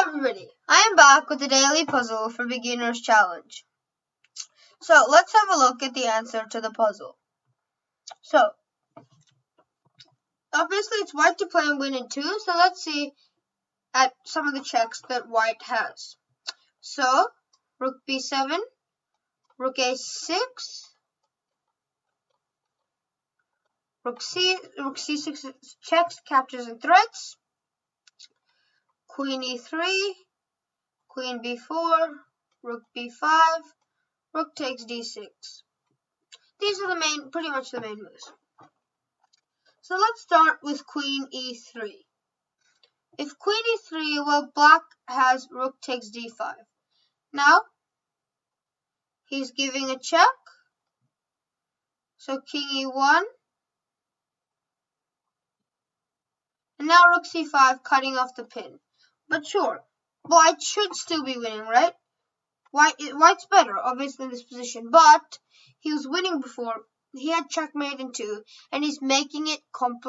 everybody, I am back with the daily puzzle for beginners challenge. So let's have a look at the answer to the puzzle. So obviously it's white to play and win in 2, so let's see at some of the checks that white has. So rook b7, rook a6, rook c6 checks, captures and threats, queen e3, queen b4, rook b5, rook takes d6. These are pretty much the main moves. So let's start with queen e3. If queen e3, well, black has rook takes d5. Now, he's giving a check. So king e1. And now rook c5, cutting off the pin. But sure, white should still be winning, right? White's better, obviously, in this position. But he was winning before. He had checkmate in 2, and he's making it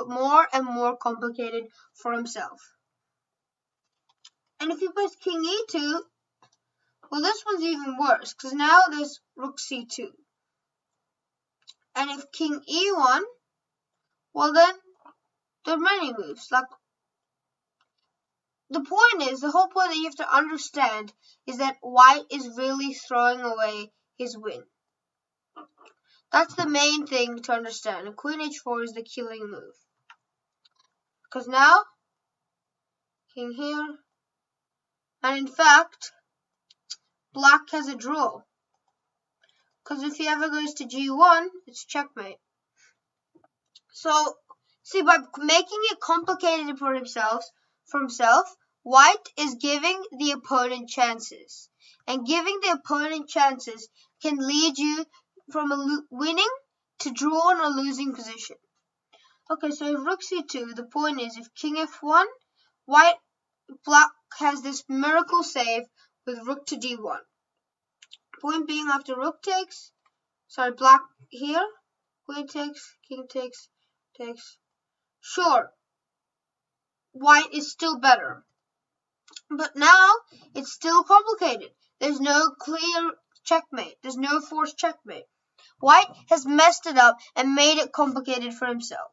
more and more complicated for himself. And if he plays king e2, well, this one's even worse, because now there's rook c2. And if king e1, well then, there are many moves. Like, the whole point that you have to understand is that white is really throwing away his win. That's the main thing to understand. And queen h4 is the killing move. Because now, king here, and in fact, black has a draw. Because if he ever goes to g1, it's checkmate. So, see, by making it complicated for himself, white is giving the opponent chances. And giving the opponent chances can lead you from a winning to draw in a losing position. Okay, so if rook c2, the point is if king f1, black has this miracle save with rook to d1. Point being, after rook takes, black here, queen takes, king takes. Sure, white is still better. But now, it's still complicated. There's no clear checkmate. There's no forced checkmate. White has messed it up and made it complicated for himself.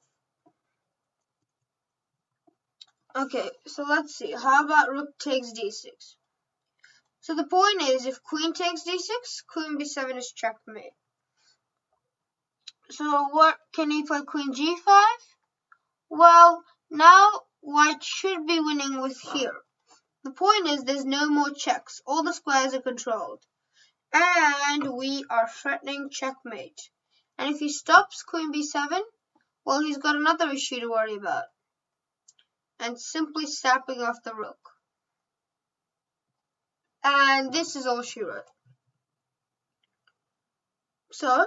Okay, so let's see. How about rook takes d6? So the point is, if queen takes d6, queen b7 is checkmate. So what can he play? Queen g5? Well, now white should be winning with here. The point is, there's no more checks. All the squares are controlled. And we are threatening checkmate. And if he stops queen b7, well, he's got another issue to worry about. And simply sapping off the rook. And this is all she wrote. So,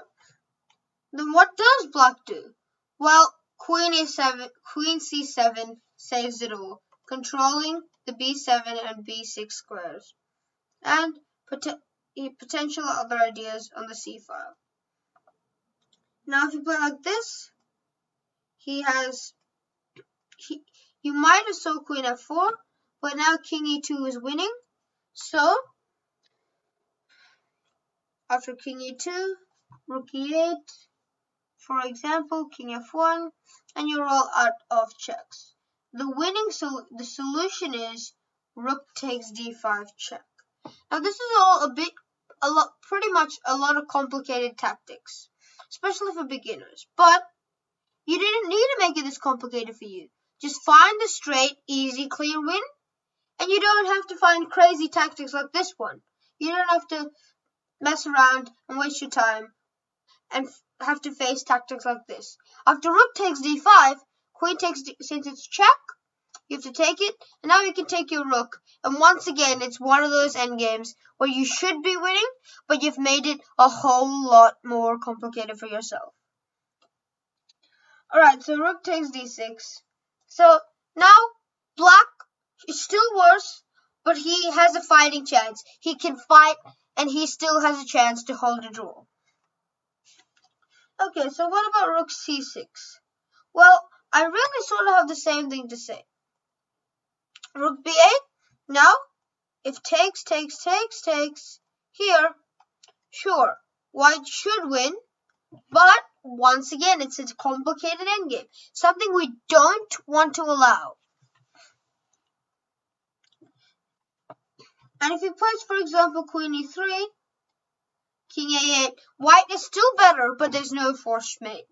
then what does black do? Well, queen c7 saves it all, controlling the b7 and b6 squares, and potential other ideas on the c file. Now, if you play like this, you might have saw queen f4, but now king e2 is winning. So, after king e2, rook e8, for example, king f1, and you're all out of checks. The solution is rook takes d5 check. Now this is all pretty much a lot of complicated tactics, especially for beginners. But you didn't need to make it this complicated for you. Just find the straight, easy, clear win, and you don't have to find crazy tactics like this one. You don't have to mess around and waste your time and have to face tactics like this. After rook takes d5, queen takes since it's check, you have to take it, and now you can take your rook. And once again, it's one of those endgames where you should be winning, but you've made it a whole lot more complicated for yourself. Alright, so rook takes d6. So now, black is still worse, but he has a fighting chance. He can fight, and he still has a chance to hold a draw. Okay, so what about rook c6? Well, I really sort of have the same thing to say. Rook b8, now if takes, here, sure, white should win, but once again, it's a complicated endgame, something we don't want to allow. And if he plays, for example, queen e3, king a8, white is still better, but there's no forced mate.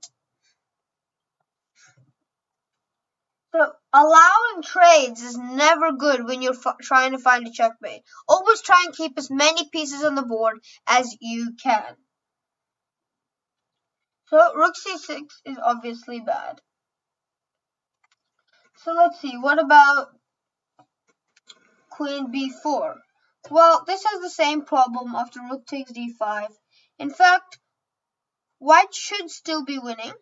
So allowing trades is never good when you're trying to find a checkmate. Always try and keep as many pieces on the board as you can. So rook c6 is obviously bad. So let's see, what about queen b4? Well, this has the same problem after rook takes d5. In fact, white should still be winning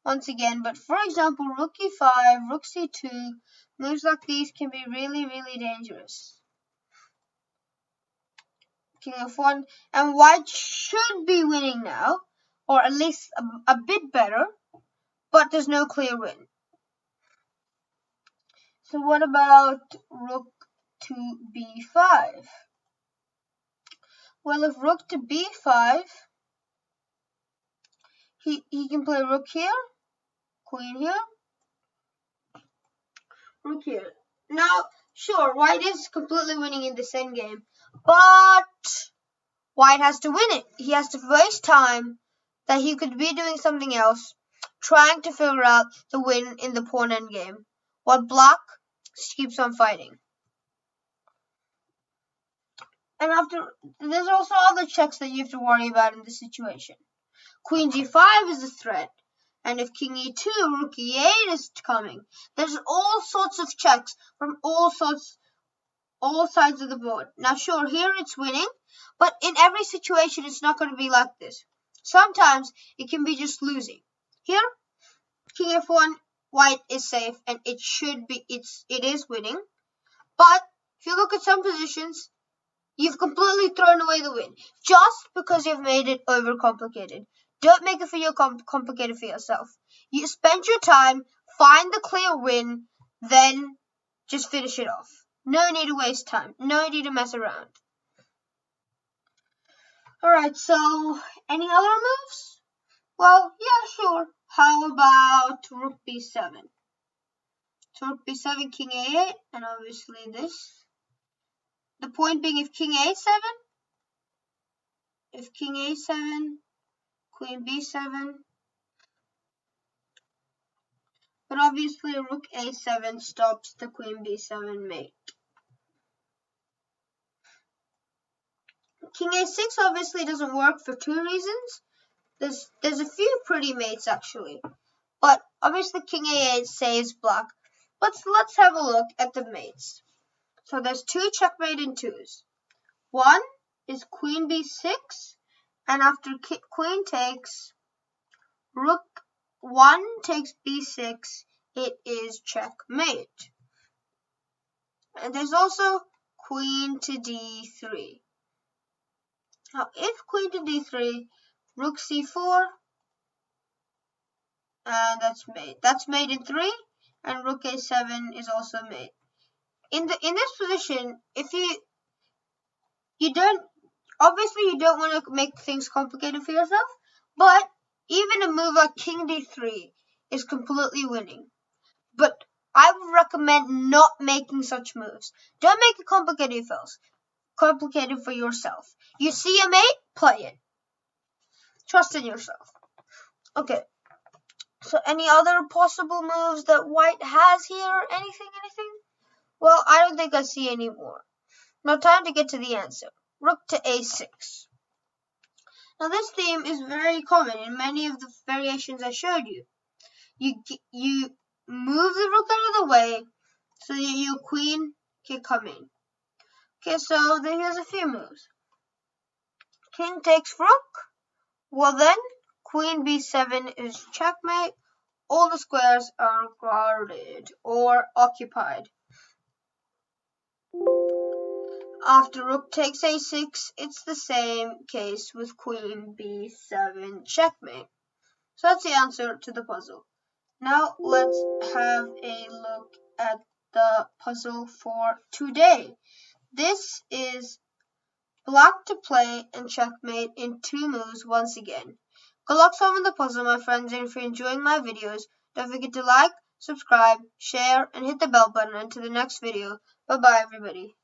once again, but for example, rook e5, rook c2, moves like these can be really, really dangerous. King f1, and white should be winning now, or at least a bit better, but there's no clear win. So what about rook to b5? Well, if rook to b5, he can play rook here, queen here, rook here. Now, sure, white is completely winning in this endgame, but white has to win it. He has to waste time that he could be doing something else, trying to figure out the win in the pawn endgame, while black keeps on fighting. And there's also other checks that you have to worry about in this situation. Queen g5 is a threat, and if king e2, rook e8 is coming. There's all sorts of checks from all sides of the board. Now, sure, here it's winning, but in every situation, it's not going to be like this. Sometimes it can be just losing. Here, king f1, white is safe, and it is winning. But if you look at some positions, you've completely thrown away the win just because you've made it overcomplicated. Don't make it complicated for yourself. You spend your time, find the clear win, then just finish it off. No need to waste time. No need to mess around. Alright, so any other moves? Well, yeah, sure. How about rook b7? So rook b7, king a8, and obviously this. The point being, if king a7, queen b7, but obviously rook a7 stops the queen b7 mate. King a6 obviously doesn't work for two reasons. There's a few pretty mates actually, but obviously king a8 saves black. Let's have a look at the mates. So there's two checkmate in twos. One is queen b6, and after queen takes, rook 1 takes b6, it is checkmate. And there's also queen to d3. Now, if queen to d3, rook c4, and that's mate. That's mate in 3, and rook a7 is also mate. In this position, if you don't want to make things complicated for yourself, but even a move like king d3 is completely winning. But I would recommend not making such moves. Don't make it complicated for yourself. You see a mate, play it. Trust in yourself. Okay. So any other possible moves that white has here? Anything? Well, I don't think I see any more. Now time to get to the answer. Rook to a6. Now this theme is very common in many of the variations I showed you. You move the rook out of the way so that your queen can come in. Okay, so here's a few moves. King takes rook. Well then, queen b7 is checkmate. All the squares are guarded or occupied. After rook takes a6, it's the same case with queen b7 checkmate. So that's the answer to the puzzle. Now let's have a look at the puzzle for today. This is black to play and checkmate in 2 moves once again. Good luck solving the puzzle, my friends, and if you're enjoying my videos, don't forget to like, subscribe, share, and hit the bell button until the next video. Bye-bye, everybody.